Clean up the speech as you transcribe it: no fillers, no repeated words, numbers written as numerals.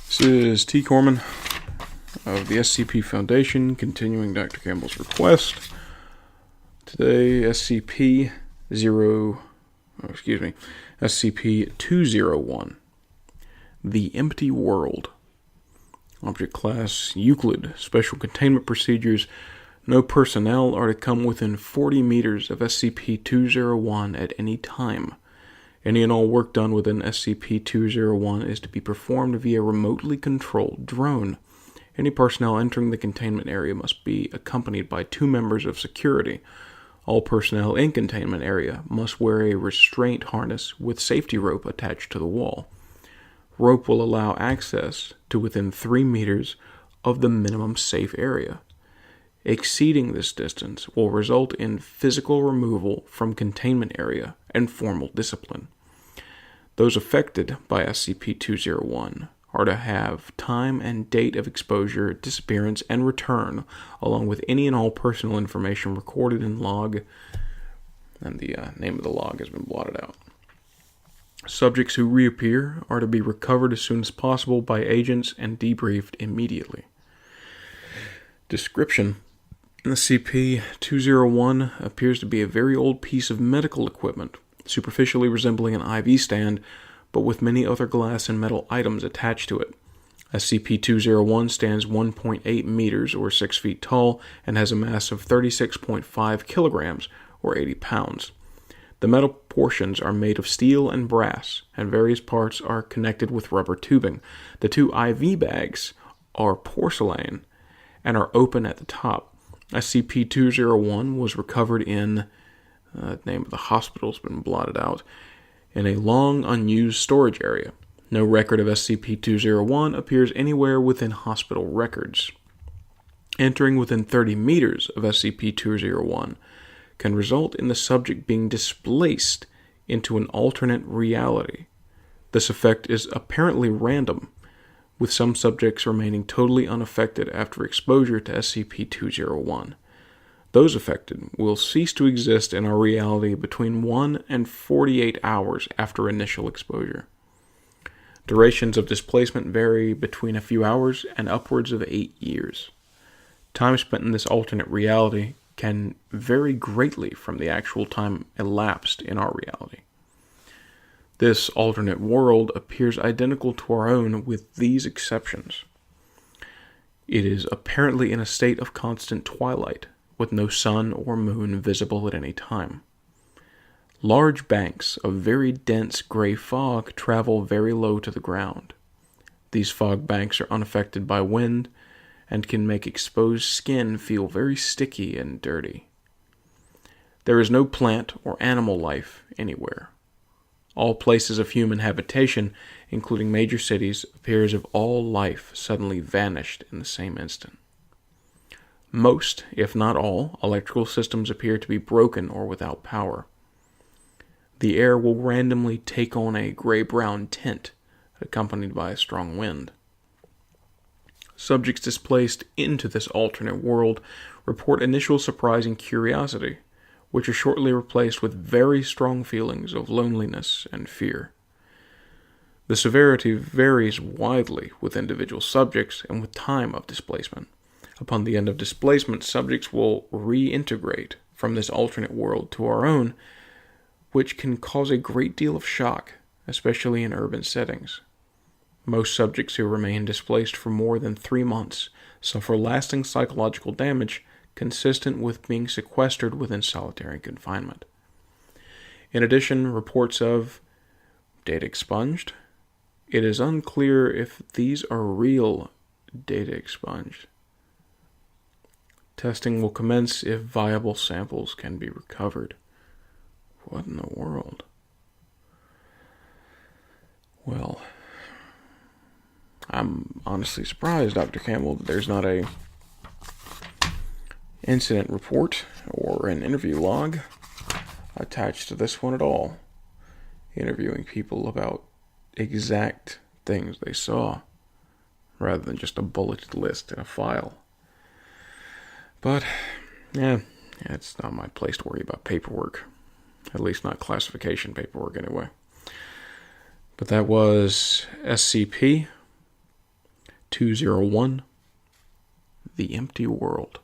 This is T. Corman of the SCP Foundation, continuing Dr. Campbell's request. Today, SCP-201, The Empty World. Object Class Euclid. Special Containment Procedures. No personnel are to come within 40 meters of SCP-201 at any time. Any and all work done within SCP-201 is to be performed via remotely controlled drone. Any personnel entering the containment area must be accompanied by 2 members of security. All personnel in containment area must wear a restraint harness with safety rope attached to the wall. Rope will allow access to within 3 meters of the minimum safe area. Exceeding this distance will result in physical removal from containment area and formal discipline. Those affected by SCP-201 are to have time and date of exposure, disappearance, and return, along with any and all personal information recorded in log, and the name of the log has been blotted out. Subjects who reappear are to be recovered as soon as possible by agents and debriefed immediately. Description: SCP-201 appears to be a very old piece of medical equipment, superficially resembling an IV stand, but with many other glass and metal items attached to it. SCP-201 stands 1.8 meters, or 6 feet tall, and has a mass of 36.5 kilograms, or 80 pounds. The metal portions are made of steel and brass, and various parts are connected with rubber tubing. The 2 IV bags are porcelain and are open at the top. SCP-201 was recovered in, the name of the hospital has been blotted out, in a long unused storage area. No record of SCP-201 appears anywhere within hospital records. Entering within 30 meters of SCP-201 can result in the subject being displaced into an alternate reality. This effect is apparently random, with some subjects remaining totally unaffected after exposure to SCP-201. Those affected will cease to exist in our reality between 1 and 48 hours after initial exposure. Durations of displacement vary between a few hours and upwards of 8 years. Time spent in this alternate reality can vary greatly from the actual time elapsed in our reality. This alternate world appears identical to our own with these exceptions. It is apparently in a state of constant twilight, with no sun or moon visible at any time. Large banks of very dense gray fog travel very low to the ground. These fog banks are unaffected by wind and can make exposed skin feel very sticky and dirty. There is no plant or animal life anywhere. All places of human habitation, including major cities, appear as if all life suddenly vanished in the same instant. Most, if not all, electrical systems appear to be broken or without power. The air will randomly take on a gray-brown tint, accompanied by a strong wind. Subjects displaced into this alternate world report initial surprise and curiosity, which are shortly replaced with very strong feelings of loneliness and fear. The severity varies widely with individual subjects and with time of displacement. Upon the end of displacement, subjects will reintegrate from this alternate world to our own, which can cause a great deal of shock, especially in urban settings. Most subjects who remain displaced for more than 3 months suffer lasting psychological damage consistent with being sequestered within solitary confinement. In addition, reports of data expunged. It is unclear if these are real data expunged. Testing will commence if viable samples can be recovered. What in the world? Well, I'm honestly surprised, Dr. Campbell, that there's not a incident report or an interview log attached to this one at all, interviewing people about exact things they saw, rather than just a bulleted list in a file. But, it's not my place to worry about paperwork. At least not classification paperwork, anyway. But that was SCP 201. The Empty World.